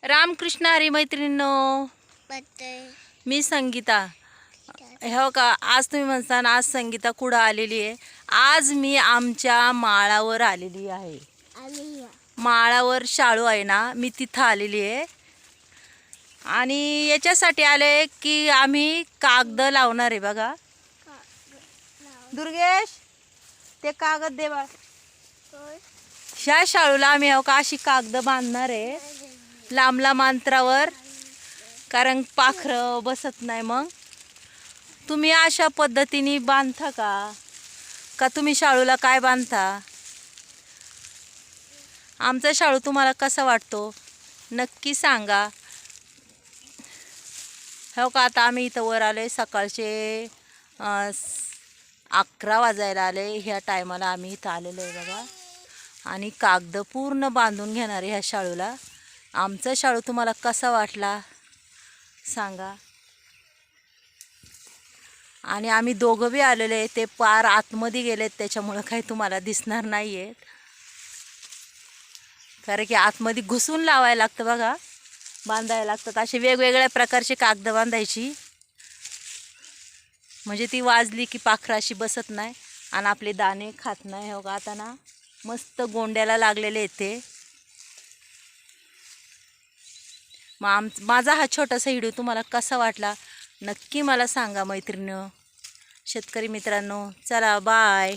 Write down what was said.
रामकृष्ण हरी मैत्रिणींनो, मी संगीता. हो का, आज तुम्ही म्हणसान आज संगीता कुठं आलेली आहे. आज मी आमच्या माळावर आलेली आहे. माळावर शाळू आहे ना, मी तिथं आलेली आहे. आणि याच्यासाठी आले की आम्ही कागद लावणार आहे. बघा दुर्गेश, ते कागद दे बा. ह्या शाळूला आम्ही हो का अशी कागद बांधणार आहे लांब लांब अंतरावर, कारण पाखरं बसत नाही. मग तुम्ही अशा पद्धतीने बांधता का तुम्ही शाळूला काय बांधता? आमचा शाळू तुम्हाला कसा वाटतो नक्की सांगा. हो का, आता आम्ही इथं वर आले. सकाळचे 11 वाजायला आले. ह्या टायमाला आम्ही इथं आलेलो आहे बघा. आणि कागद पूर्ण बांधून घेणार आहे ह्या शाळूला. आमचा शाळू तुम्हाला कसा वाटला सांगा. आणि आम्ही दोघं बी आलेले आहे. ते पार आतमध्ये गेलेत, त्याच्यामुळं काही तुम्हाला दिसणार नाही आहेत. कारण की आतमध्ये घुसून लावायला लागतं बघा, बांधायला लागतात. असे वेगवेगळ्या प्रकारचे कागद बांधायची, म्हणजे ती वाजली की पाखरं अशी बसत नाही आणि आपले दाणे खात नाही. हो का, आता ना मस्त गोंड्याला लागलेले येते. मग माझा हा छोटासा व्हिडिओ तुम्हाला कसा वाटला नक्की मला सांगा मैत्रिणींनो, शेतकरी मित्रांनो. चला बाय.